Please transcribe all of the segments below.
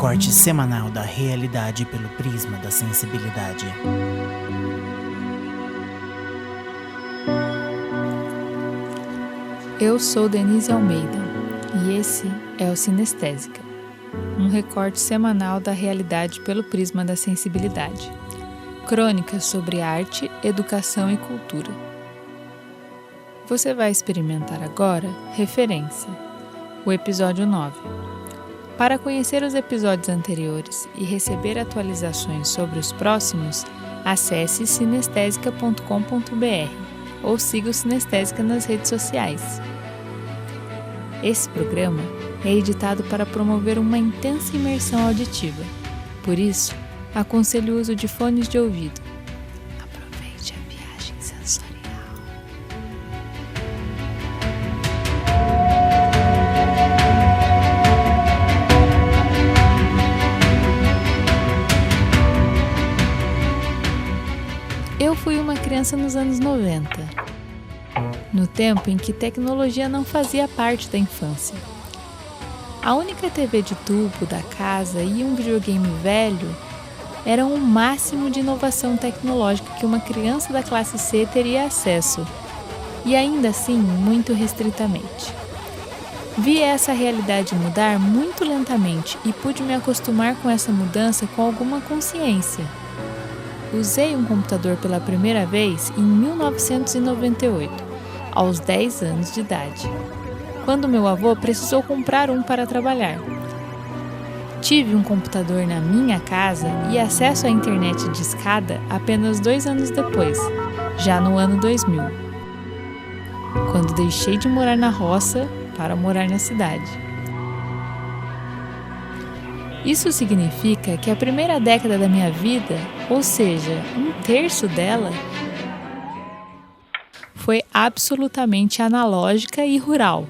recorte semanal da realidade pelo prisma da sensibilidade. Eu sou Denise Almeida e esse é o Sinestésica, um recorte semanal da realidade pelo prisma da sensibilidade. Crônicas sobre arte, educação e cultura. Você vai experimentar agora Referência, o episódio 9. Para conhecer os episódios anteriores e receber atualizações sobre os próximos, acesse sinestésica.com.br ou siga o Sinestésica nas redes sociais. Esse programa é editado para promover uma intensa imersão auditiva. Por isso, aconselho o uso de fones de ouvido. Aproveite a viagem sensorial. Eu fui uma criança nos anos 90, no tempo em que tecnologia não fazia parte da infância. A única TV de tubo da casa e um videogame velho eram o máximo de inovação tecnológica que uma criança da classe C teria acesso, e ainda assim muito restritamente. Vi essa realidade mudar muito lentamente e pude me acostumar com essa mudança com alguma consciência. Usei um computador pela primeira vez em 1998, aos 10 anos de idade, quando meu avô precisou comprar um para trabalhar. Tive um computador na minha casa e acesso à internet discada apenas 2 anos depois, já no ano 2000, quando deixei de morar na roça para morar na cidade. Isso significa que a primeira década da minha vida, ou seja, 1/3 dela, foi absolutamente analógica e rural.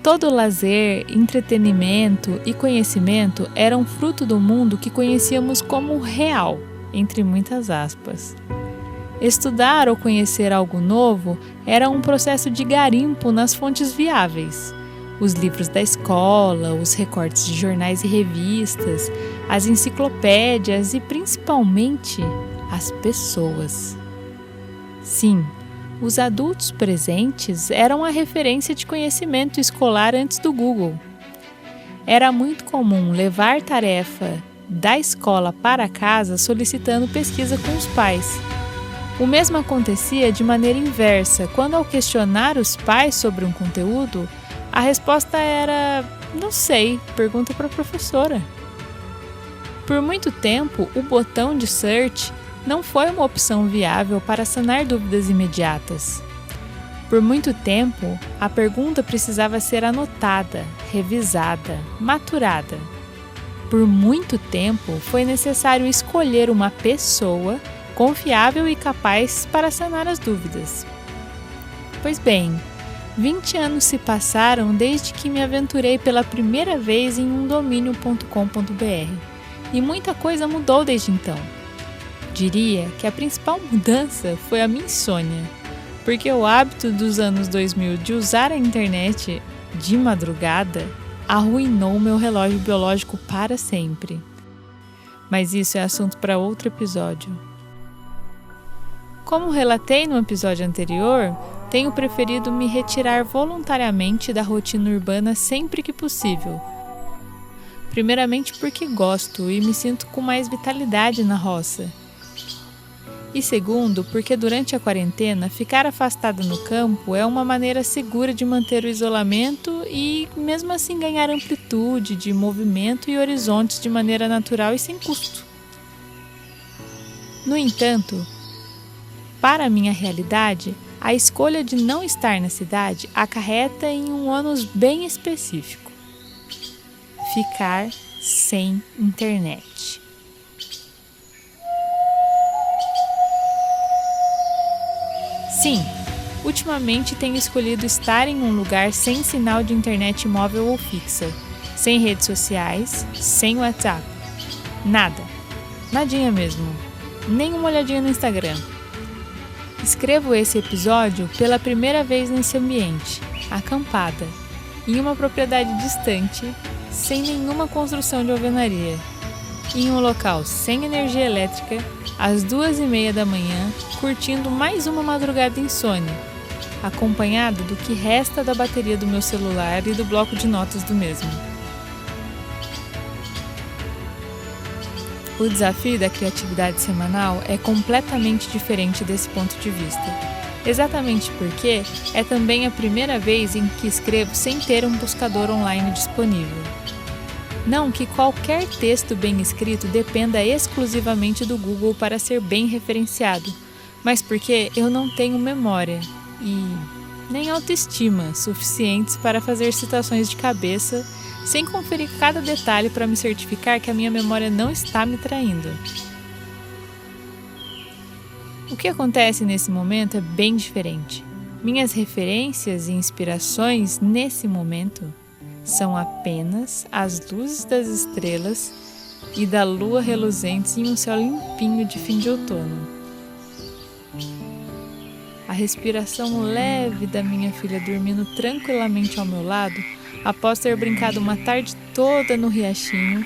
Todo lazer, entretenimento e conhecimento eram fruto do mundo que conhecíamos como real, entre muitas aspas. Estudar ou conhecer algo novo era um processo de garimpo nas fontes viáveis. Os livros da escola, os recortes de jornais e revistas, as enciclopédias e, principalmente, as pessoas. Sim, os adultos presentes eram a referência de conhecimento escolar antes do Google. Era muito comum levar tarefa da escola para casa solicitando pesquisa com os pais. O mesmo acontecia de maneira inversa, quando ao questionar os pais sobre um conteúdo, a resposta era, não sei, pergunta para a professora. Por muito tempo, o botão de search não foi uma opção viável para sanar dúvidas imediatas. Por muito tempo, a pergunta precisava ser anotada, revisada, maturada. Por muito tempo, foi necessário escolher uma pessoa confiável e capaz para sanar as dúvidas. Pois bem, 20 anos se passaram desde que me aventurei pela primeira vez em umdomínio.com.br e muita coisa mudou desde então. Diria que a principal mudança foi a minha insônia, porque o hábito dos anos 2000 de usar a internet de madrugada arruinou meu relógio biológico para sempre. Mas isso é assunto para outro episódio. Como relatei no episódio anterior, tenho preferido me retirar voluntariamente da rotina urbana sempre que possível. Primeiramente porque gosto e me sinto com mais vitalidade na roça. E segundo, porque durante a quarentena, ficar afastada no campo é uma maneira segura de manter o isolamento e, mesmo assim, ganhar amplitude de movimento e horizontes de maneira natural e sem custo. No entanto, para a minha realidade, a escolha de não estar na cidade acarreta em um ônus bem específico: ficar sem internet. Sim, ultimamente tenho escolhido estar em um lugar sem sinal de internet móvel ou fixa, sem redes sociais, sem WhatsApp. Nada. Nadinha mesmo. Nem uma olhadinha no Instagram. Escrevo esse episódio pela primeira vez nesse ambiente, acampada, em uma propriedade distante, sem nenhuma construção de alvenaria, em um local sem energia elétrica, às 2h30 da manhã, curtindo mais uma madrugada insônia, acompanhado do que resta da bateria do meu celular e do bloco de notas do mesmo. O desafio da criatividade semanal é completamente diferente desse ponto de vista, exatamente porque é também a primeira vez em que escrevo sem ter um buscador online disponível. Não que qualquer texto bem escrito dependa exclusivamente do Google para ser bem referenciado, mas porque eu não tenho memória e nem autoestima suficientes para fazer citações de cabeça sem conferir cada detalhe para me certificar que a minha memória não está me traindo. O que acontece nesse momento é bem diferente. Minhas referências e inspirações nesse momento são apenas as luzes das estrelas e da lua reluzentes em um céu limpinho de fim de outono. A respiração leve da minha filha dormindo tranquilamente ao meu lado após ter brincado uma tarde toda no riachinho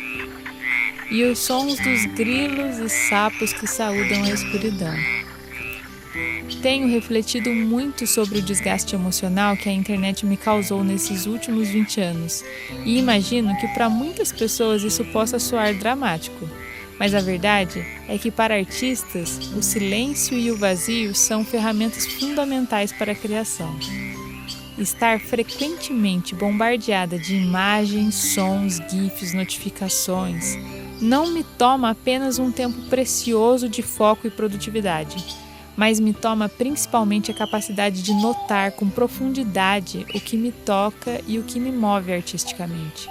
e os sons dos grilos e sapos que saúdam a escuridão. Tenho refletido muito sobre o desgaste emocional que a internet me causou nesses últimos 20 anos e imagino que para muitas pessoas isso possa soar dramático, mas a verdade é que para artistas o silêncio e o vazio são ferramentas fundamentais para a criação. Estar frequentemente bombardeada de imagens, sons, gifs, notificações não me toma apenas um tempo precioso de foco e produtividade, mas me toma principalmente a capacidade de notar com profundidade o que me toca e o que me move artisticamente.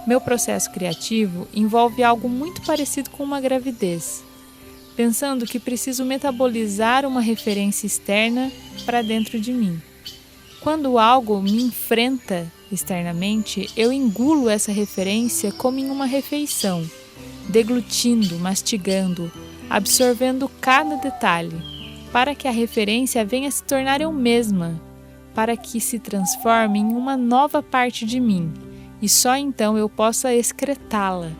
Meu processo criativo envolve algo muito parecido com uma gravidez, pensando que preciso metabolizar uma referência externa para dentro de mim. Quando algo me enfrenta externamente, eu engulo essa referência como em uma refeição, deglutindo, mastigando, absorvendo cada detalhe, para que a referência venha se tornar eu mesma, para que se transforme em uma nova parte de mim, e só então eu possa excretá-la,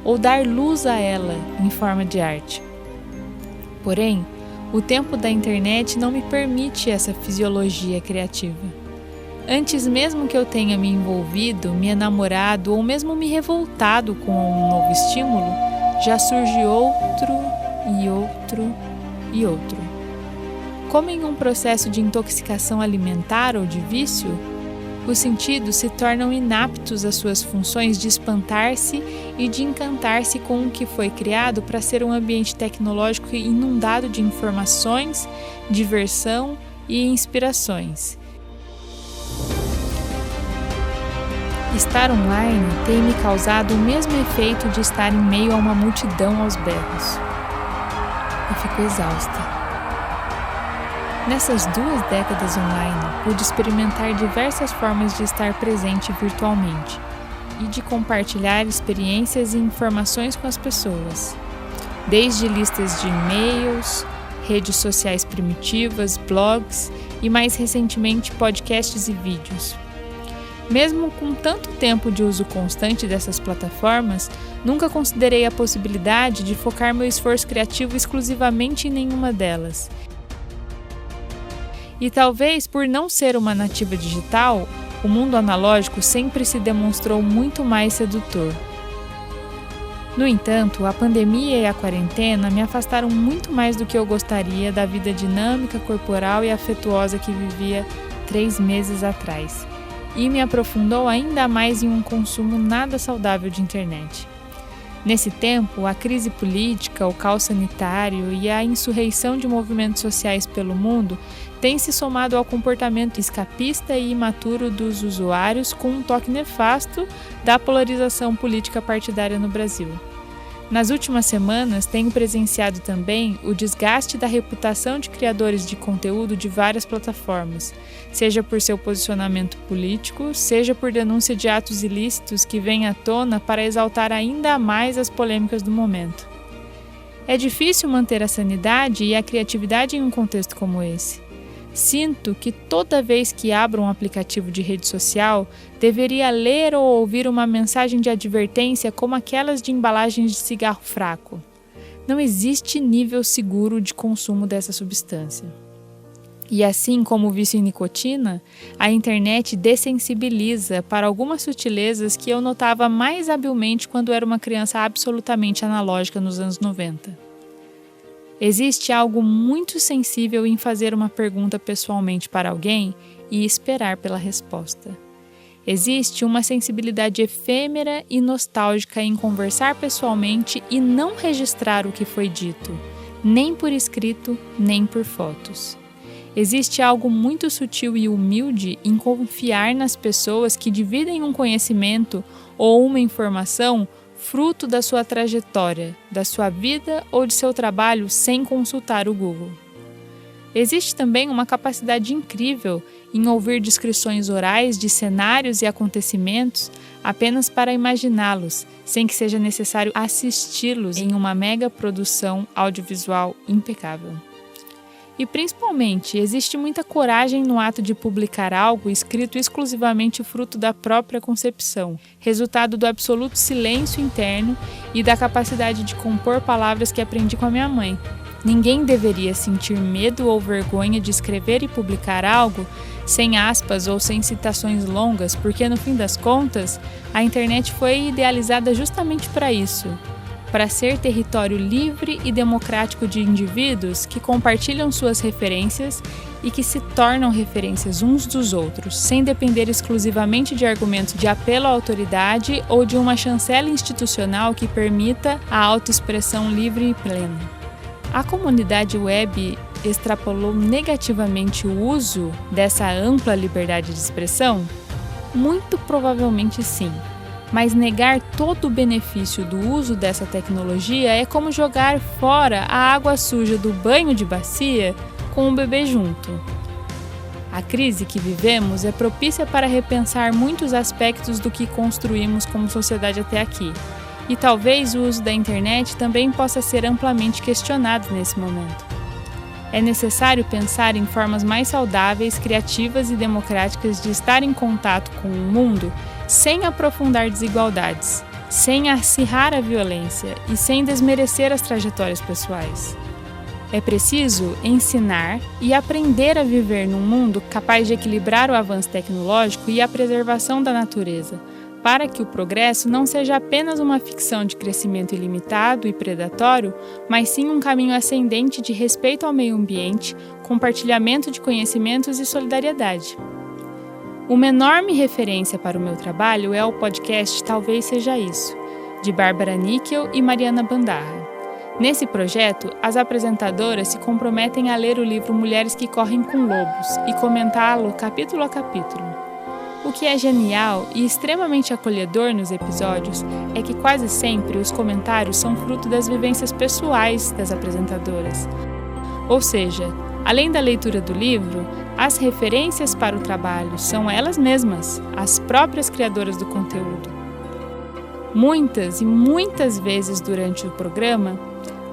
ou dar luz a ela em forma de arte. Porém, o tempo da internet não me permite essa fisiologia criativa. Antes mesmo que eu tenha me envolvido, me enamorado ou mesmo me revoltado com um novo estímulo, já surge outro e outro e outro. Como em um processo de intoxicação alimentar ou de vício, os sentidos se tornam inaptos às suas funções de espantar-se e de encantar-se com o que foi criado para ser um ambiente tecnológico inundado de informações, diversão e inspirações. Estar online tem me causado o mesmo efeito de estar em meio a uma multidão aos berros. Eu fico exausta. Nessas 2 décadas online, pude experimentar diversas formas de estar presente virtualmente e de compartilhar experiências e informações com as pessoas. Desde listas de e-mails, redes sociais primitivas, blogs e mais recentemente podcasts e vídeos. Mesmo com tanto tempo de uso constante dessas plataformas, nunca considerei a possibilidade de focar meu esforço criativo exclusivamente em nenhuma delas. E talvez por não ser uma nativa digital, o mundo analógico sempre se demonstrou muito mais sedutor. No entanto, a pandemia e a quarentena me afastaram muito mais do que eu gostaria da vida dinâmica, corporal e afetuosa que vivia 3 meses atrás, e me aprofundou ainda mais em um consumo nada saudável de internet. Nesse tempo, a crise política, o caos sanitário e a insurreição de movimentos sociais pelo mundo têm se somado ao comportamento escapista e imaturo dos usuários com um toque nefasto da polarização política partidária no Brasil. Nas últimas semanas, tenho presenciado também o desgaste da reputação de criadores de conteúdo de várias plataformas, seja por seu posicionamento político, seja por denúncia de atos ilícitos que vêm à tona para exaltar ainda mais as polêmicas do momento. É difícil manter a sanidade e a criatividade em um contexto como esse. Sinto que toda vez que abro um aplicativo de rede social, deveria ler ou ouvir uma mensagem de advertência como aquelas de embalagens de cigarro fraco. Não existe nível seguro de consumo dessa substância. E assim como o vício em nicotina, a internet dessensibiliza para algumas sutilezas que eu notava mais habilmente quando era uma criança absolutamente analógica nos anos 90. Existe algo muito sensível em fazer uma pergunta pessoalmente para alguém e esperar pela resposta. Existe uma sensibilidade efêmera e nostálgica em conversar pessoalmente e não registrar o que foi dito, nem por escrito, nem por fotos. Existe algo muito sutil e humilde em confiar nas pessoas que dividem um conhecimento ou uma informação fruto da sua trajetória, da sua vida ou de seu trabalho sem consultar o Google. Existe também uma capacidade incrível em ouvir descrições orais de cenários e acontecimentos apenas para imaginá-los, sem que seja necessário assisti-los em uma mega produção audiovisual impecável. E principalmente, existe muita coragem no ato de publicar algo escrito exclusivamente fruto da própria concepção, resultado do absoluto silêncio interno e da capacidade de compor palavras que aprendi com a minha mãe. Ninguém deveria sentir medo ou vergonha de escrever e publicar algo sem aspas ou sem citações longas, porque no fim das contas, a internet foi idealizada justamente para isso. Para ser território livre e democrático de indivíduos que compartilham suas referências e que se tornam referências uns dos outros, sem depender exclusivamente de argumentos de apelo à autoridade ou de uma chancela institucional que permita a autoexpressão livre e plena. A comunidade web extrapolou negativamente o uso dessa ampla liberdade de expressão? Muito provavelmente sim. Mas negar todo o benefício do uso dessa tecnologia é como jogar fora a água suja do banho de bacia com o bebê junto. A crise que vivemos é propícia para repensar muitos aspectos do que construímos como sociedade até aqui. E talvez o uso da internet também possa ser amplamente questionado nesse momento. É necessário pensar em formas mais saudáveis, criativas e democráticas de estar em contato com o mundo sem aprofundar desigualdades, sem acirrar a violência e sem desmerecer as trajetórias pessoais. É preciso ensinar e aprender a viver num mundo capaz de equilibrar o avanço tecnológico e a preservação da natureza, para que o progresso não seja apenas uma ficção de crescimento ilimitado e predatório, mas sim um caminho ascendente de respeito ao meio ambiente, compartilhamento de conhecimentos e solidariedade. Uma enorme referência para o meu trabalho é o podcast Talvez Seja Isso, de Bárbara Níquel e Mariana Bandarra. Nesse projeto, as apresentadoras se comprometem a ler o livro Mulheres que Correm com Lobos e comentá-lo capítulo a capítulo. O que é genial e extremamente acolhedor nos episódios é que quase sempre os comentários são fruto das vivências pessoais das apresentadoras. Ou seja, além da leitura do livro, as referências para o trabalho são elas mesmas, as próprias criadoras do conteúdo. Muitas e muitas vezes durante o programa,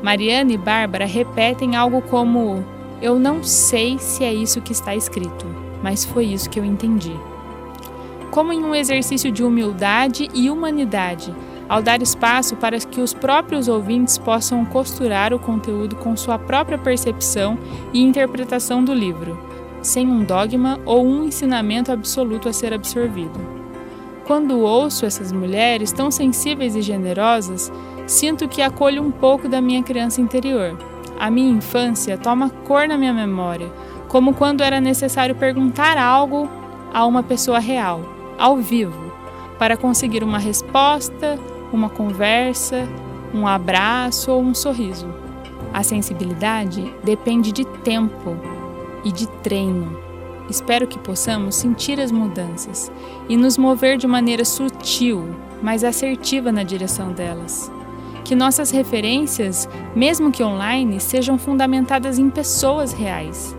Mariana e Bárbara repetem algo como: "Eu não sei se é isso que está escrito, mas foi isso que eu entendi." Como em um exercício de humildade e humanidade, ao dar espaço para que os próprios ouvintes possam costurar o conteúdo com sua própria percepção e interpretação do livro, sem um dogma ou um ensinamento absoluto a ser absorvido. Quando ouço essas mulheres tão sensíveis e generosas, sinto que acolho um pouco da minha criança interior. A minha infância toma cor na minha memória, como quando era necessário perguntar algo a uma pessoa real, ao vivo, para conseguir uma resposta, uma conversa, um abraço ou um sorriso. A sensibilidade depende de tempo e de treino. Espero que possamos sentir as mudanças e nos mover de maneira sutil, mas assertiva na direção delas. Que nossas referências, mesmo que online, sejam fundamentadas em pessoas reais.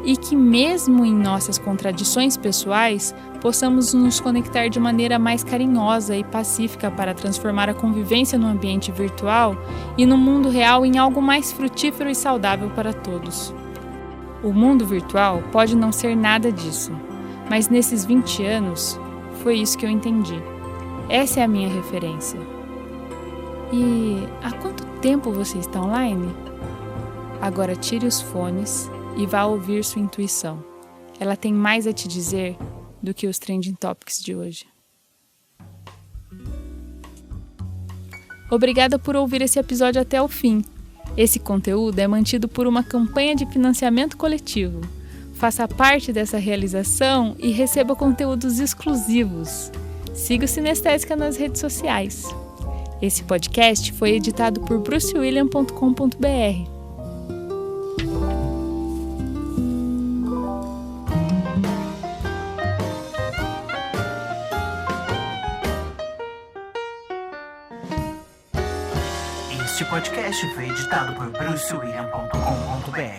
E que mesmo em nossas contradições pessoais, possamos nos conectar de maneira mais carinhosa e pacífica para transformar a convivência no ambiente virtual e no mundo real em algo mais frutífero e saudável para todos. O mundo virtual pode não ser nada disso, mas nesses 20 anos foi isso que eu entendi. Essa é a minha referência. E há quanto tempo você está online? Agora tire os fones e vá ouvir sua intuição. Ela tem mais a te dizer do que os Trending Topics de hoje. Obrigada por ouvir esse episódio até o fim. Esse conteúdo é mantido por uma campanha de financiamento coletivo. Faça parte dessa realização e receba conteúdos exclusivos. Siga o Sinestésica nas redes sociais. Esse podcast foi editado por brucewilliam.com.br. Este podcast foi editado por brucewilliam.com.br.